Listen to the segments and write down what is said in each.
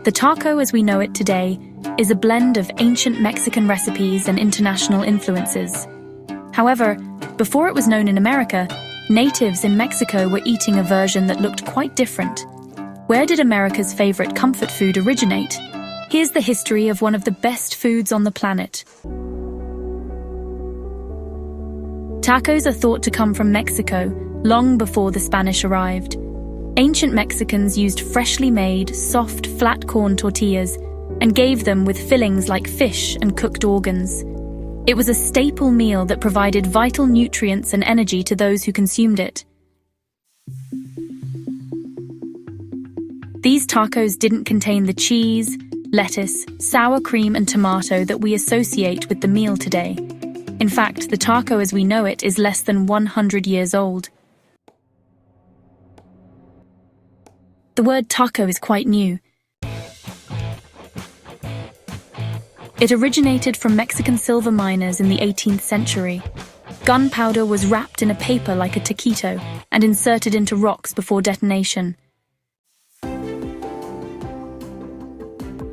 The taco as we know it today is a blend of ancient Mexican recipes and international influences. However, before it was known in America, natives in Mexico were eating a version that looked quite different. Where did America's favorite comfort food originate? Here's the history of one of the best foods on the planet. Tacos are thought to come from Mexico long before the Spanish arrived. Ancient Mexicans used freshly made, soft, flat corn tortillas and gave them with fillings like fish and cooked organs. It was a staple meal that provided vital nutrients and energy to those who consumed it. These tacos didn't contain the cheese, lettuce, sour cream, and tomato that we associate with the meal today. In fact, the taco as we know it is less than 100 years old. The word taco is quite new. It originated from Mexican silver miners in the 18th century. Gunpowder was wrapped in a paper like a taquito and inserted into rocks before detonation.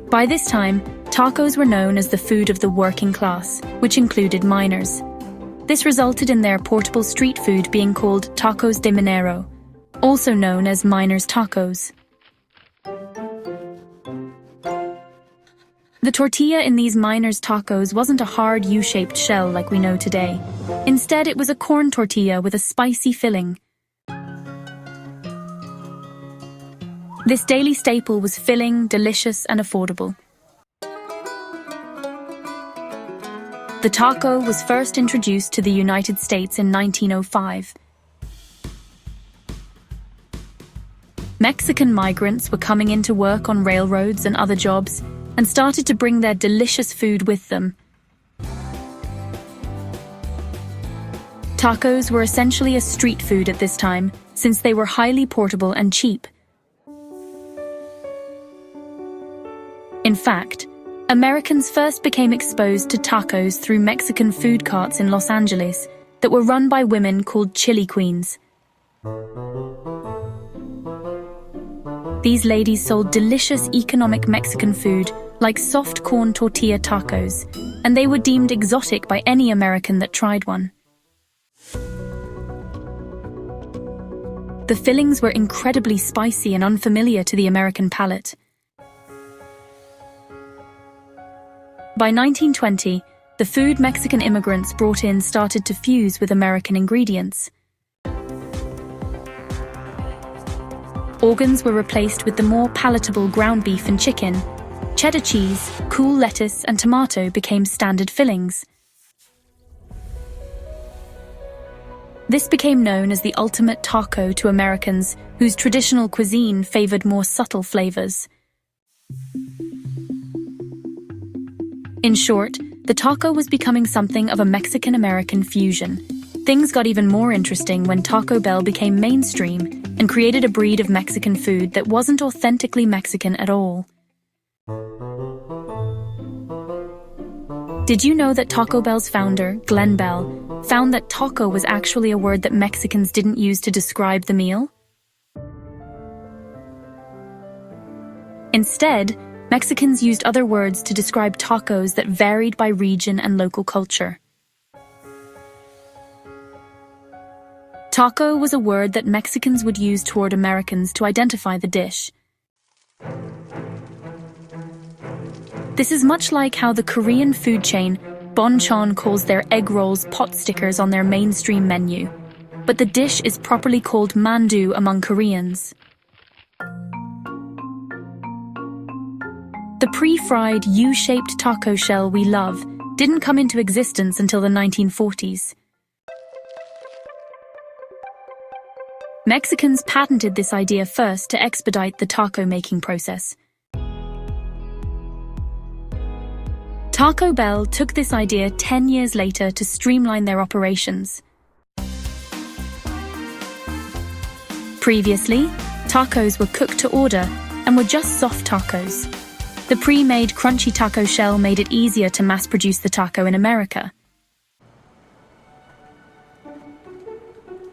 By this time, tacos were known as the food of the working class, which included miners. This resulted in their portable street food being called tacos de minero, also known as miners' tacos. The tortilla in these miners' tacos wasn't a hard U-shaped shell like we know today. Instead, it was a corn tortilla with a spicy filling. This daily staple was filling, delicious, and affordable. The taco was first introduced to the United States in 1905. Mexican migrants were coming into work on railroads and other jobs and started to bring their delicious food with them. Tacos were essentially a street food at this time, since they were highly portable and cheap. In fact, Americans first became exposed to tacos through Mexican food carts in Los Angeles that were run by women called chili queens. These ladies sold delicious economic Mexican food like soft corn tortilla tacos, and they were deemed exotic by any American that tried one. The fillings were incredibly spicy and unfamiliar to the American palate. By 1920, the food Mexican immigrants brought in started to fuse with American ingredients. Organs were replaced with the more palatable ground beef and chicken. Cheddar cheese, cool lettuce, and tomato became standard fillings. This became known as the ultimate taco to Americans whose traditional cuisine favored more subtle flavors. In short, the taco was becoming something of a Mexican-American fusion. Things got even more interesting when Taco Bell became mainstream and created a breed of Mexican food that wasn't authentically Mexican at all. Did you know that Taco Bell's founder, Glenn Bell, found that taco was actually a word that Mexicans didn't use to describe the meal? Instead, Mexicans used other words to describe tacos that varied by region and local culture. Taco was a word that Mexicans would use toward Americans to identify the dish. This is much like how the Korean food chain Bonchon calls their egg rolls pot stickers on their mainstream menu, but the dish is properly called mandu among Koreans. The pre-fried U-shaped taco shell we love didn't come into existence until the 1940s. Mexicans patented this idea first to expedite the taco making process. Taco Bell took this idea 10 years later to streamline their operations. Previously, tacos were cooked to order and were just soft tacos. The pre-made crunchy taco shell made it easier to mass-produce the taco in America.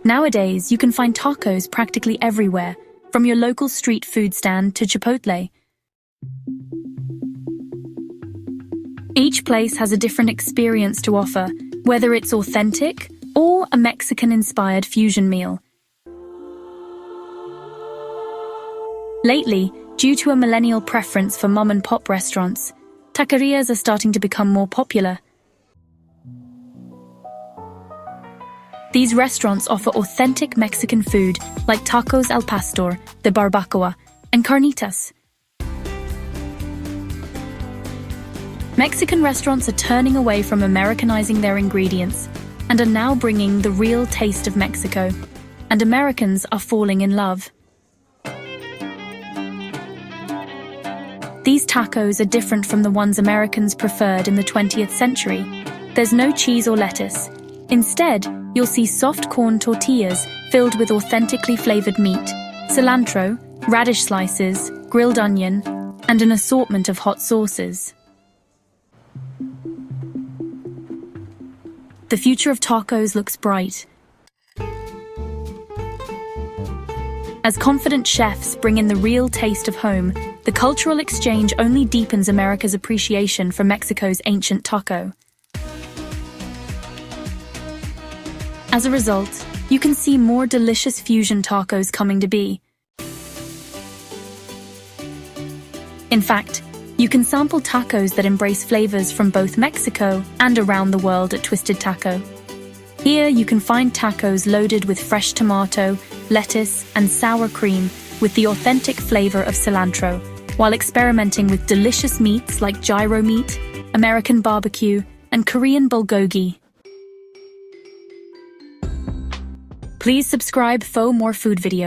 Nowadays, you can find tacos practically everywhere, from your local street food stand to Chipotle. Each place has a different experience to offer, whether it's authentic or a Mexican-inspired fusion meal. Lately, due to a millennial preference for mom-and-pop restaurants, taquerias are starting to become more popular. These restaurants offer authentic Mexican food like tacos al pastor, the barbacoa, and carnitas. Mexican restaurants are turning away from Americanizing their ingredients and are now bringing the real taste of Mexico, and Americans are falling in love. These tacos are different from the ones Americans preferred in the 20th century. There's no cheese or lettuce. Instead, you'll see soft corn tortillas filled with authentically flavored meat, cilantro, radish slices, grilled onion, and an assortment of hot sauces. The future of tacos looks bright. As confident chefs bring in the real taste of home, the cultural exchange only deepens America's appreciation for Mexico's ancient taco. As a result, you can see more delicious fusion tacos coming to be. In fact, you can sample tacos that embrace flavors from both Mexico and around the world at Twisted Taco. Here you can find tacos loaded with fresh tomato, lettuce, and sour cream with the authentic flavor of cilantro, while experimenting with delicious meats like gyro meat, American barbecue, and Korean bulgogi. Please subscribe for more food videos.